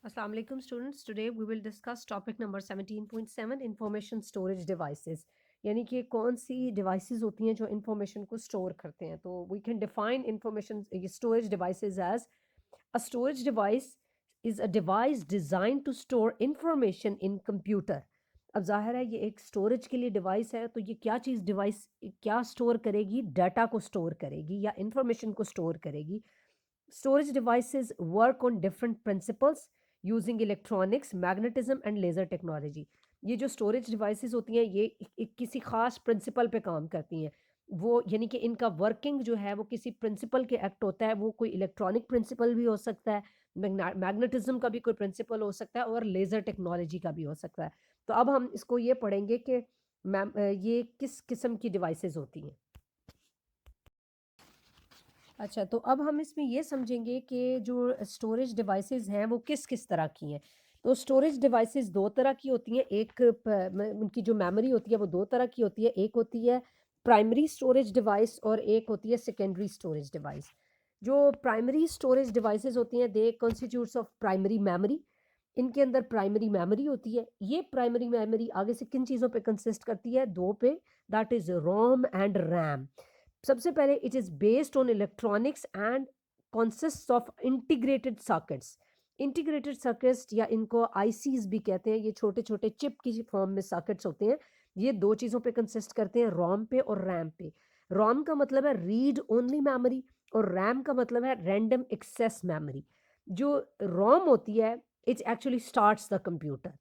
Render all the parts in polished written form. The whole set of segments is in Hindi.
Assalamu alaikum students. Today we will discuss topic number 17.7 information storage devices. यानी कि कौन सी devices होती हैं जो information को store करते हैं. तो we can define information storage devices as a storage device is a device designed to store information in computer. अब जाहिर है ये एक स्टोरेज के लिए डिवाइस है, तो ये क्या चीज़ डिवाइस क्या स्टोर करेगी? डाटा को स्टोर करेगी या इंफॉर्मेशन को स्टोर करेगी. Storage devices work on different principles using electronics, magnetism and laser technology. ये जो स्टोरेज डिवाइसेस होती हैं ये किसी खास प्रिंसिपल पे काम करती हैं. वो यानी कि इनका वर्किंग जो है वो किसी प्रिंसिपल के एक्ट होता है. वो कोई इलेक्ट्रॉनिक प्रिंसिपल भी हो सकता है, मैग्नेटिज्म का भी कोई प्रिंसिपल हो सकता है और लेज़र टेक्नोलॉजी का भी हो सकता है. तो अब हम इसको ये पढ़ेंगे कि मैम ये किस किस्म की डिवाइसेस होती हैं. अच्छा, तो अब हम इसमें ये समझेंगे कि जो स्टोरेज डिवाइसेस हैं वो किस किस तरह की हैं. तो स्टोरेज डिवाइसेस दो तरह की होती हैं. उनकी जो मेमोरी होती है वो दो तरह की होती है. एक होती है प्राइमरी स्टोरेज डिवाइस और एक होती है सेकेंडरी स्टोरेज डिवाइस. जो प्राइमरी स्टोरेज डिवाइसेस होती हैं दे कॉन्स्टिट्यूट्स ऑफ प्राइमरी मेमोरी. इनके अंदर प्राइमरी मेमोरी होती है. ये प्राइमरी मेमोरी आगे से किन चीज़ों पे कंसिस्ट करती है? दो पे, that is ROM and RAM. सबसे पहले it is based on electronics and consist of integrated circuits. Integrated circuits या इनको आईसीज भी कहते हैं. ये छोटे छोटे चिप की फॉर्म में सर्किट्स होते हैं. ये दो चीज़ों पे कंसिस्ट करते हैं, रोम पे और रैम पे. रोम का मतलब है रीड ओनली मेमोरी और रैम का मतलब है रैंडम एक्सेस मेमोरी. जो रोम होती है it actually starts the computer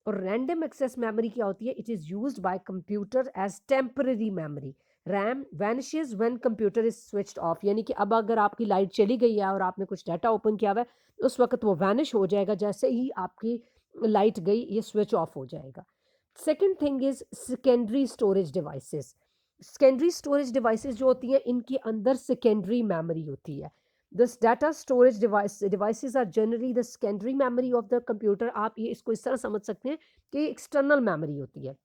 और रैंडम एक्सेस मेमोरी क्या होती है? It is used by computer as temporary memory. RAM vanishes when computer is switched off. यानी कि अब अगर आपकी लाइट चली गई है और आपने कुछ डाटा ओपन किया हुआ है उस वक्त वो वैनिश हो जाएगा. जैसे ही आपकी लाइट गई ये स्विच ऑफ हो जाएगा. Second thing is secondary storage devices. Secondary storage devices जो होती हैं इनके अंदर सेकेंडरी मेमोरी होती है. This data storage devices are generally the secondary memory of the computer. आप ये इसको इस तरह समझ सकते हैं कि एक्सटर्नल मेमोरी होती है.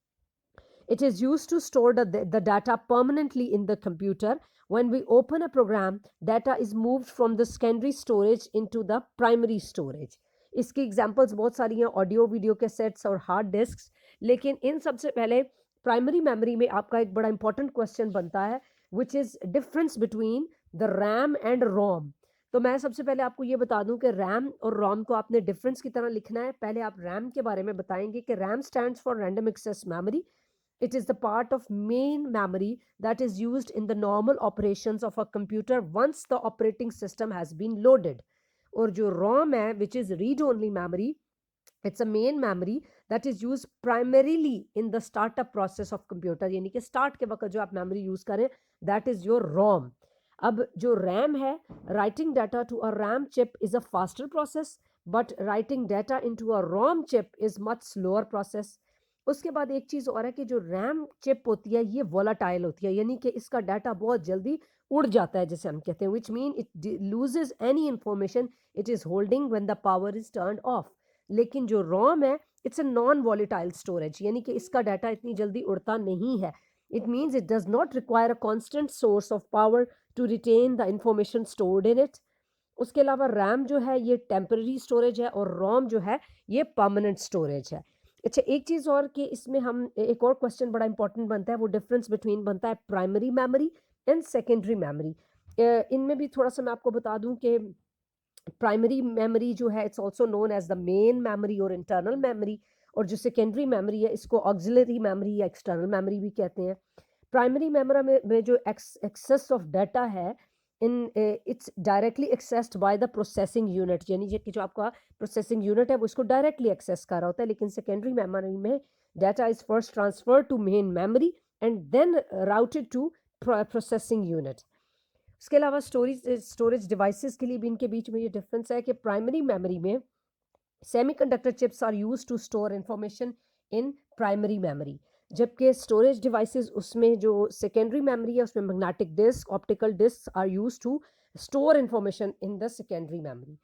It is used to store the data permanently in the computer. When we open a program, data is moved from the secondary storage into the primary storage. इसकी एग्जांपल्स बहुत सारी हैं, ऑडियो वीडियो के सेट्स और हार्ड डिस्क्स. लेकिन इन सबसे पहले प्राइमरी मेमोरी में आपका एक बड़ा इंपॉर्टेंट क्वेश्चन बनता है which is difference between the RAM and ROM. तो मैं सबसे पहले आपको ये बता दूं कि रैम और रोम को आपने डिफरेंस की तरह लिखना है. पहले आप रैम के बारे में बताएंगे कि RAM stands for random access memory. It is the part of main memory that is used in the normal operations of a computer once the operating system has been loaded. और जो ROM है, which is read-only memory, it's a main memory that is used primarily in the startup process of computer. यानी कि start के वक्त जो आप memory use करें, that is your ROM. अब जो RAM है, writing data to a RAM chip is a faster process, but writing data into a ROM chip is much slower process. उसके बाद एक चीज़ और है कि जो रैम चिप होती है ये वोलाटाइल होती है. यानी कि इसका डाटा बहुत जल्दी उड़ जाता है जैसे हम कहते हैं. Which mean it loses any information it is holding when the power is turned off. लेकिन जो रोम है it's a non volatile storage. यानी कि इसका डाटा इतनी जल्दी उड़ता नहीं है. It means it does not require a constant source of power to retain the information stored in it. उसके अलावा रैम जो है ये टेम्पररी स्टोरेज है और रोम जो है ये परमानेंट स्टोरेज है. अच्छा, एक चीज़ और कि इसमें हम एक और क्वेश्चन बड़ा इंपॉर्टेंट बनता है, वो डिफरेंस बिटवीन बनता है primary memory and secondary memory. इनमें भी थोड़ा सा मैं आपको बता दूं कि प्राइमरी मेमोरी जो है it's also known as the main memory और इंटरनल मेमोरी. और जो सेकेंडरी मेमोरी है इसको ऑक्सिलरी मेमोरी या एक्सटर्नल मेमोरी भी कहते हैं. प्राइमरी मेमोरी में जो एक्सेस ऑफ डाटा है in its directly accessed by the processing unit. यानी कि जो आपका प्रोसेसिंग यूनिट है वो इसको डायरेक्टली एक्सेस कर रहा होता है. लेकिन सेकेंडरी मेमोरी में data is first transfer to main memory and then routed to processing unit. उसके अलावा स्टोरेज डिवाइसेस के लिए भी इनके बीच में ये डिफरेंस है कि प्राइमरी मेमोरी में semiconductor chips are used to store information in primary memory. जबकि स्टोरेज डिवाइसेस उसमें जो सेकेंडरी मेमोरी है उसमें magnetic disk, optical disk are used to store information in the secondary memory.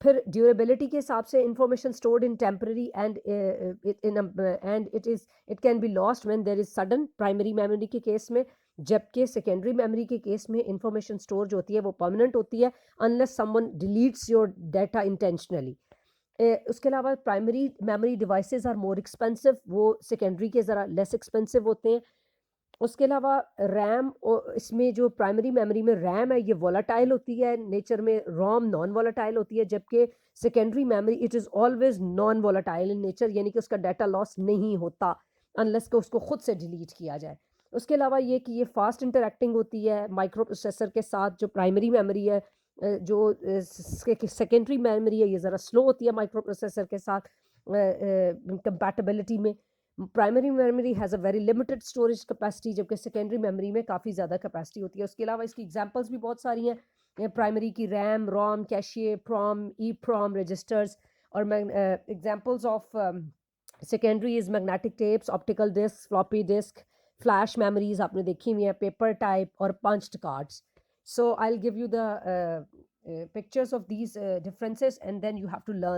फिर ड्यूरेबिलिटी के हिसाब से information stored in temporary and it can be lost when there is sudden. Primary memory के केस में. जबकि सेकेंडरी मेमोरी के केस में इंफॉर्मेशन स्टोर जो होती है वो परमानेंट होती है unless someone deletes your data intentionally. उसके अलावा primary memory devices are more expensive, वो सेकेंडरी के ज़रा लेस एक्सपेंसिव होते हैं। उसके अलावा रैम, इसमें जो प्राइमरी मेमोरी में रैम है ये वोलाटाइल होती है नेचर में, रोम नॉन वोलाटाइल होती है, जबकि secondary memory it is always non volatile in nature, यानी कि उसका डाटा लॉस नहीं होता अनलेस कि उसको खुद से डिलीट किया जाए। उसके अलावा ये कि ये फास्ट इंटरैक्टिंग होती है माइक्रो प्रोसेसर के साथ। जो प्राइमरी मेमोरी है, जो सेकेंडरी मेमोरी है ये ज़रा स्लो होती है माइक्रो प्रोसेसर के साथ कंपैटिबिलिटी में। Primary memory has a very limited storage capacity, जबकि सेकेंडरी मेमोरी में काफ़ी ज़्यादा कैपेसिटी होती है। उसके अलावा इसकी एग्जांपल्स भी बहुत सारी हैं प्राइमरी की, RAM, ROM, cache, PROM, EPROM, registers. और examples of secondary is magnetic tapes, optical disk, floppy disk, flash memories आपने देखी हुई हैं, पेपर टाइप और punched cards. So I'll give you the pictures of these differences, and then you have to learn